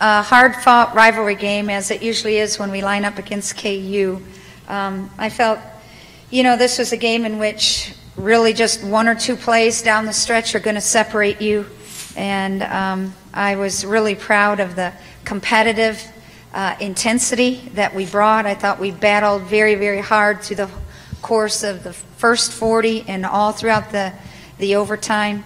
a hard-fought rivalry game, as it usually is when we line up against KU. I felt, this was a game in which really just one or two plays down the stretch are going to separate you. And I was really proud of the competitive intensity that we brought. I thought we battled very, very hard through the course of the first 40 and all throughout the overtime.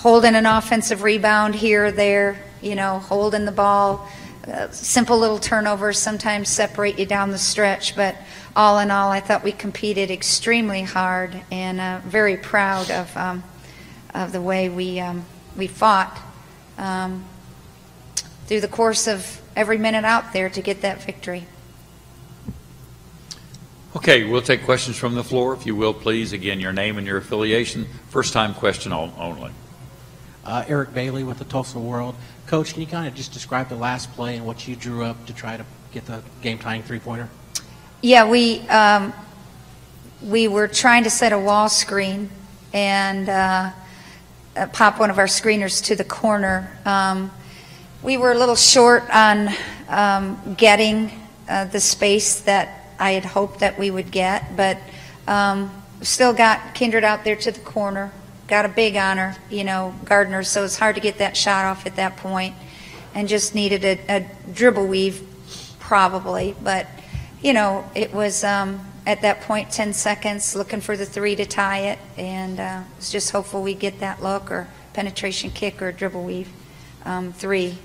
Holding an offensive rebound here or there, holding the ball. Simple little turnovers sometimes separate you down the stretch, but all in all, I thought we competed extremely hard, and very proud of the way we fought through the course of every minute out there to get that victory. Okay, we'll take questions from the floor, if you will, please. Again, your name and your affiliation. First-time question only. Eric Bailey with the Tulsa World. Coach, can you kind of just describe the last play and what you drew up to try to get the game-tying three-pointer? Yeah, we were trying to set a wall screen and pop one of our screeners to the corner. We were a little short on getting the space that I had hoped that we would get, but still got Kindred out there to the corner. Got a big honor, Gardner, so it's hard to get that shot off at that point, and just needed a dribble weave probably, but it was at that point 10 seconds looking for the three to tie it, and was just hopeful we get that look or penetration kick or dribble weave three.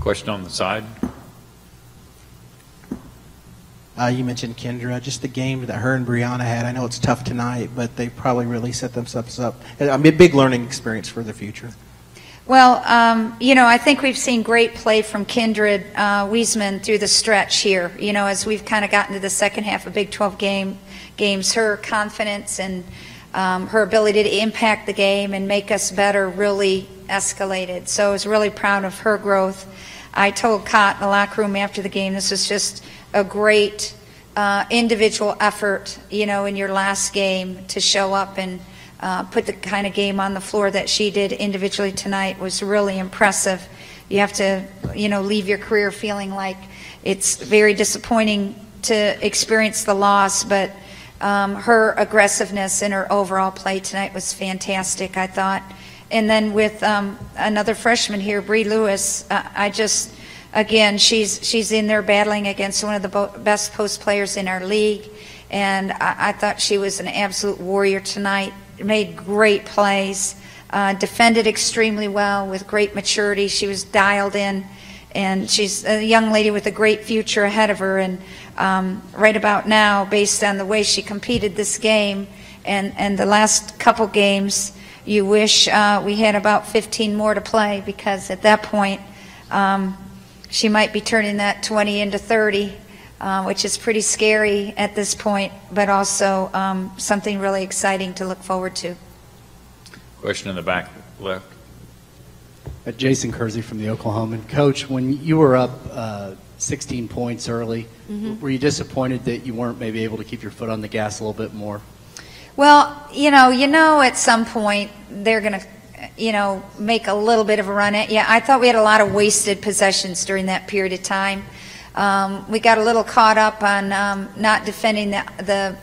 Question on the side. You mentioned Kendra, just the game that her and Brianna had. I know it's tough tonight, but they probably really set themselves up. A big learning experience for the future. Well, I think we've seen great play from Kindred Wiesman through the stretch here. As we've kind of gotten to the second half of Big 12 games, her confidence and her ability to impact the game and make us better really escalated. So I was really proud of her growth. I told Cott in the locker room after the game, this was just a great individual effort, in your last game to show up and put the kind of game on the floor that she did individually tonight was really impressive. You have to, leave your career feeling like it's very disappointing to experience the loss, but her aggressiveness in her overall play tonight was fantastic, I thought. And then with another freshman here, Bree Lewis, again, she's in there battling against one of the best post players in our league, and I thought she was an absolute warrior tonight. Made great plays, defended extremely well with great maturity. She was dialed in, and she's a young lady with a great future ahead of her. And right about now, based on the way she competed this game and the last couple games, you wish we had about 15 more to play, because at that point, she might be turning that 20 into 30, which is pretty scary at this point, but also something really exciting to look forward to. Question in the back left. Jason Kersey from the Oklahoman. Coach, when you were up 16 points early, were you disappointed that you weren't maybe able to keep your foot on the gas a little bit more? Well, at some point they're going to, make a little bit of a run at you. I thought we had a lot of wasted possessions during that period of time. We got a little caught up on not defending the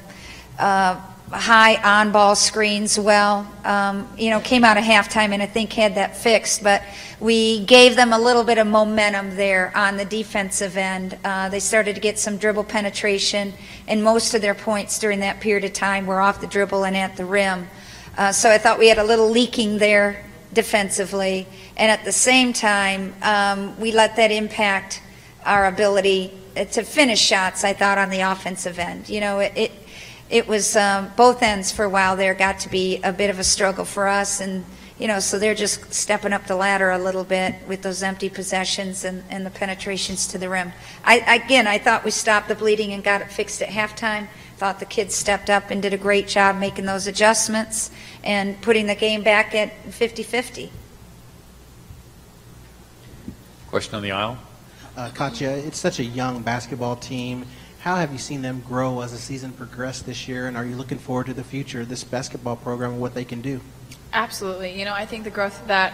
high on-ball screens well. Came out of halftime and I think had that fixed, but we gave them a little bit of momentum there on the defensive end. They started to get some dribble penetration, and most of their points during that period of time were off the dribble and at the rim. So I thought we had a little leaking there defensively, and at the same time, we let that impact our ability to finish shots, I thought, on the offensive end. It was both ends for a while there got to be a bit of a struggle for us, and so they're just stepping up the ladder a little bit with those empty possessions and the penetrations to the rim. I thought we stopped the bleeding and got it fixed at halftime. Thought the kids stepped up and did a great job making those adjustments and putting the game back at 50-50. Question on the aisle. Katya, it's such a young basketball team. How have you seen them grow as the season progressed this year, and are you looking forward to the future of this basketball program and what they can do? Absolutely. You know, I think the growth that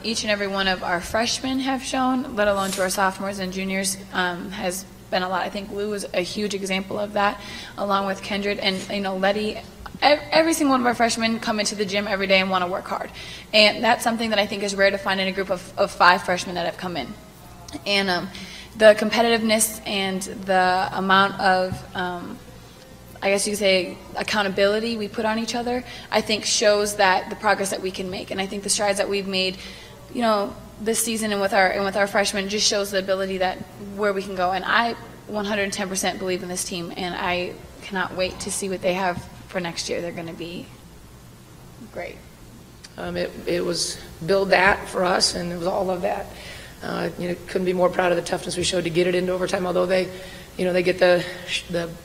each and every one of our freshmen have shown, let alone to our sophomores and juniors, has been a lot. I think Lou was a huge example of that, along with Kindred and, you know, Letty. Every single one of our freshmen come into the gym every day and want to work hard. And that's something that I think is rare to find in a group of 5 freshmen that have come in. And the competitiveness and the amount of, I guess you could say, accountability we put on each other, I think shows that the progress that we can make. And I think the strides that we've made, you know, this season and with our freshmen just shows the ability that where we can go. And I 110% believe in this team, and I cannot wait to see what they have for next year. They're going to be great. It was build that for us, and it was all of that. You know, couldn't be more proud of the toughness we showed to get it into overtime. Although they get the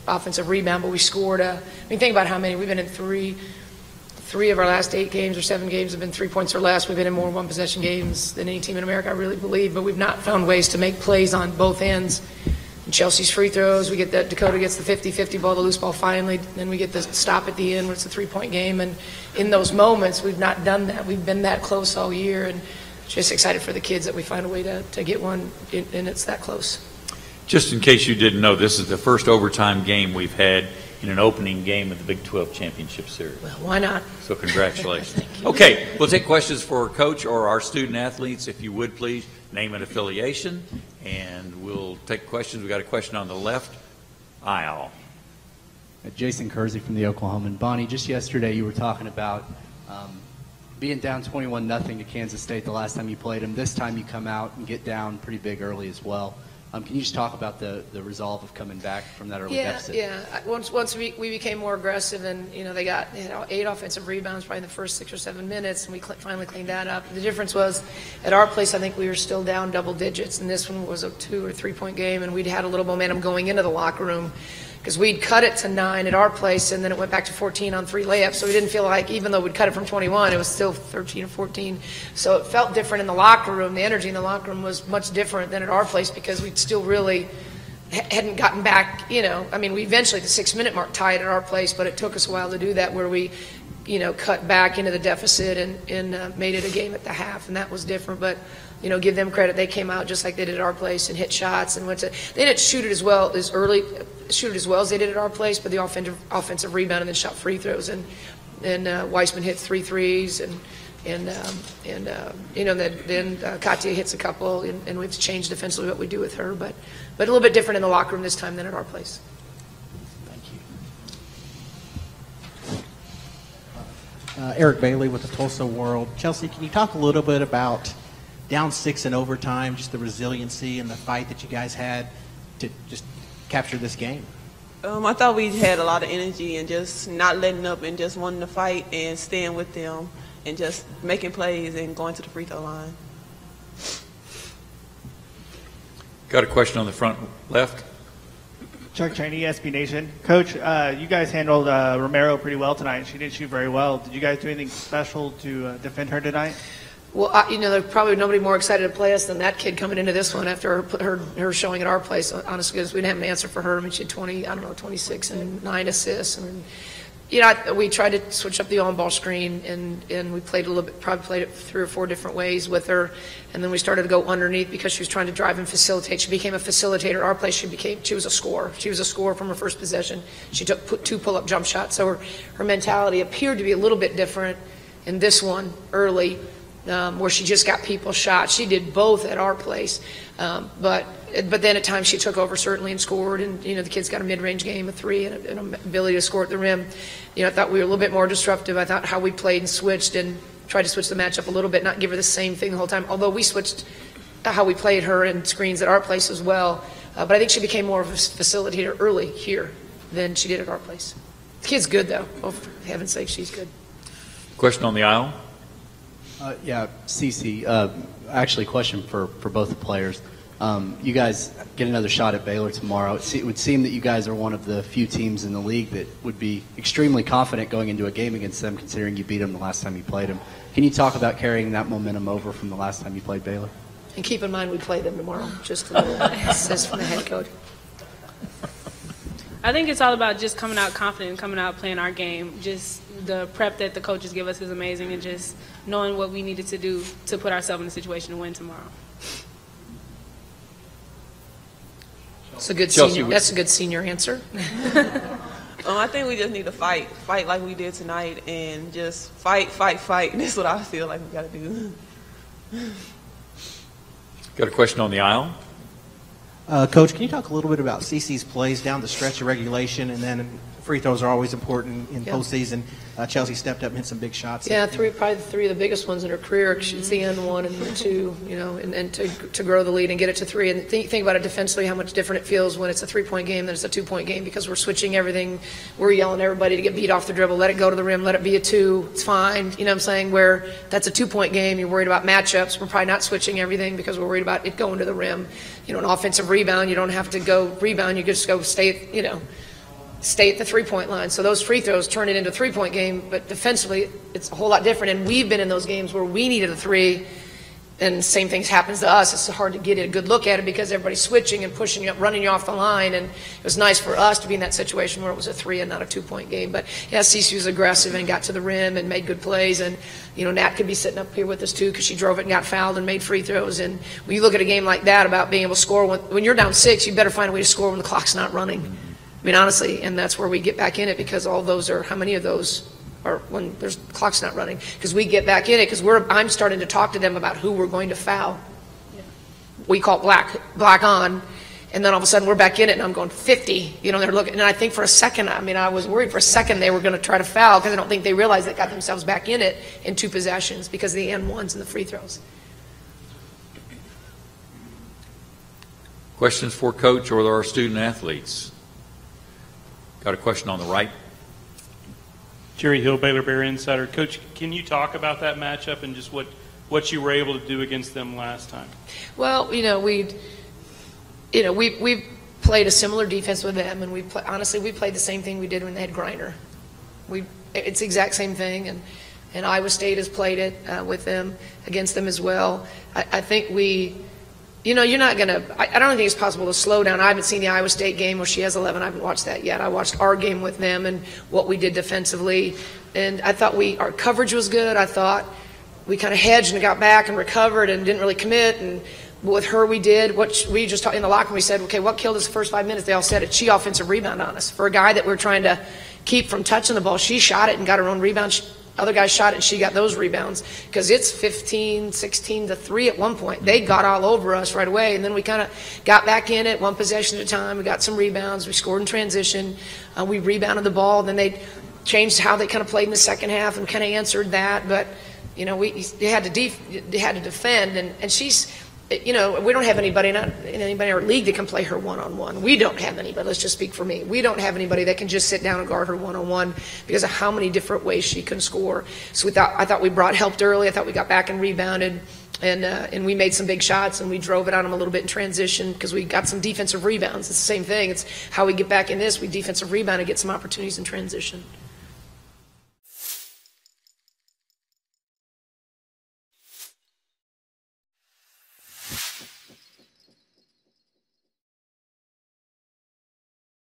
offensive rebound, but we scored. I mean, think about how many we've been in. Three of our last 8 games or 7 games have been 3 points or less. We've been in more one-possession games than any team in America, I really believe. But we've not found ways to make plays on both ends. And Chelsea's free throws, we get that Dakota gets the 50-50 ball, the loose ball finally, then we get the stop at the end where it's a 3-point game. And in those moments, we've not done that. We've been that close all year, and just excited for the kids that we find a way to get one, and it's that close. Just in case you didn't know, this is the first overtime game we've had in an opening game of the Big 12 Championship Series. Well, why not? So congratulations. Okay, we'll take questions for Coach or our student athletes. If you would, please, name and affiliation, and we'll take questions. We've got a question on the left aisle. Jason Kersey from the Oklahoman. Bonnie, just yesterday you were talking about being down 21-0 to Kansas State the last time you played them. This time you come out and get down pretty big early as well. Can you just talk about the resolve of coming back from that early deficit? Yeah. Once we became more aggressive, and they got 8 offensive rebounds probably in the first 6 or 7 minutes, and we finally cleaned that up. The difference was at our place, I think we were still down double digits, and this one was a 2 or 3 point game, and we'd had a little momentum going into the locker room because we'd cut it to 9 at our place, and then it went back to 14 on 3 layups. So we didn't feel like, even though we'd cut it from 21, it was still 13 or 14. So it felt different in the locker room. The energy in the locker room was much different than at our place because we'd still really hadn't gotten back. I mean, we eventually, the 6-minute mark, tied at our place, but it took us a while to do that, where we, cut back into the deficit and made it a game at the half, and that was different. But give them credit. They came out just like they did at our place and hit shots and they didn't shoot it as well as they did at our place, but the offensive rebound and then shot free throws, and Weissman hit 3 threes, and then Katia hits a couple, and we've changed defensively what we do with her, but a little bit different in the locker room this time than at our place. Thank you. Eric Bailey with the Tulsa World. Chelsea, can you talk a little bit about down 6 in overtime, just the resiliency and the fight that you guys had to just capture this game? I thought we had a lot of energy and just not letting up and just wanting to fight and staying with them and just making plays and going to the free throw line. Got a question on the front left. Chuck Cheney, SB Nation. Coach, you guys handled Romero pretty well tonight. She didn't shoot very well. Did you guys do anything special to defend her tonight? Well, there's probably nobody more excited to play us than that kid coming into this one after her showing at our place. Honestly, because we didn't have an answer for her. I mean, she had 26 and 9 assists. I mean, we tried to switch up the on-ball screen, and we played a little bit, probably played it 3 or 4 different ways with her. And then we started to go underneath because she was trying to drive and facilitate. She became a facilitator. At our place, she was a scorer. She was a scorer from her first possession. She took 2 pull-up jump shots. So her mentality appeared to be a little bit different in this one early. Where she just got people shot. She did both at our place, but then at times she took over certainly and scored. And the kids got a mid-range game, a 3, and an ability to score at the rim. I thought we were a little bit more disruptive. I thought how we played and switched and tried to switch the matchup a little bit, not give her the same thing the whole time. Although we switched how we played her and screens at our place as well. But I think she became more of a facilitator early here than she did at our place. The kid's good though. Oh, for heaven's sake, she's good. Question on the aisle. Yeah, Cece, actually a question for both the players. You guys get another shot at Baylor tomorrow. It would seem that you guys are one of the few teams in the league that would be extremely confident going into a game against them, considering you beat them the last time you played them. Can you talk about carrying that momentum over from the last time you played Baylor? And keep in mind we play them tomorrow, just a little assist from the head coach. I think it's all about just coming out confident and coming out playing our game. Just the prep that the coaches give us is amazing, and just knowing what we needed to do to put ourselves in a situation to win tomorrow. That's a good Chelsea, senior. That's a good senior answer. I think we just need to fight like we did tonight, and just fight. That's what I feel like we got to do. Got a question on the aisle? Coach, can you talk a little bit about CC's plays down the stretch of regulation, and then free throws are always important in postseason. Chelsea stepped up and hit some big shots. Yeah, probably three of the biggest ones in her career. It's the end one and the two, and to grow the lead and get it to three. And think about it defensively, how much different it feels when it's a 3-point game than it's a 2-point game, because we're switching everything. We're yelling at everybody to get beat off the dribble, let it go to the rim, let it be a 2, it's fine. You know what I'm saying? Where that's a 2-point game, you're worried about matchups. We're probably not switching everything because we're worried about it going to the rim. An offensive rebound, you don't have to go rebound, you just go stay at the 3-point line. So those free throws turn it into a 3-point game, but defensively it's a whole lot different. And we've been in those games where we needed a 3, and same thing happens to us. It's hard to get a good look at it because everybody's switching and pushing you up, running you off the line. And it was nice for us to be in that situation where it was a 3 and not a 2-point game. But yeah, Cece was aggressive and got to the rim and made good plays. And Nat could be sitting up here with us too, because she drove it and got fouled and made free throws. And when you look at a game like that about being able to score, when you're down 6, you better find a way to score when the clock's not running. I mean, honestly, and that's where we get back in it, because all those are, how many of those are when the clock's not running? Because we get back in it because I'm starting to talk to them about who we're going to foul. Yeah. We call it black on, and then all of a sudden we're back in it, and I'm going 50. They're looking, and I think for a second, I was worried for a second they were going to try to foul, because I don't think they realized they got themselves back in it in 2 possessions because of the N1s and the free throws. Questions for Coach or our student athletes? Got a question on the right? Jerry Hill, Baylor Bear Insider. Coach, can you talk about that matchup and just what you were able to do against them last time? Well, we played a similar defense with them, and we played the same thing we did when they had Griner. It's the exact same thing, and Iowa State has played it with them, against them as well. I think you're not going to – I don't think it's possible to slow down. I haven't seen the Iowa State game where she has 11. I haven't watched that yet. I watched our game with them and what we did defensively. And I thought our coverage was good. I thought we kind of hedged and got back and recovered and didn't really commit. And with her, we did what we just talked in the locker room. We said, okay, what killed us the first 5 minutes? They all said it. She offensive rebound on us. For a guy that we're trying to keep from touching the ball, she shot it and got her own rebound. Other guys shot it, and she got those rebounds, because it's 15, 16 to 3 at one point. They got all over us right away, and then we kind of got back in it, 1 possession at a time. We got some rebounds. We scored in transition. We rebounded the ball. Then they changed how they kind of played in the second half and kind of answered that. But they had to defend, and she's. We don't have anybody in our league that can play her one-on-one. We don't have anybody. Let's just speak for me. We don't have anybody that can just sit down and guard her one-on-one because of how many different ways she can score. So I thought we helped early. I thought we got back and rebounded, and we made some big shots, and we drove it on them a little bit in transition because we got some defensive rebounds. It's the same thing. It's how we get back in this. We defensive rebound and get some opportunities in transition.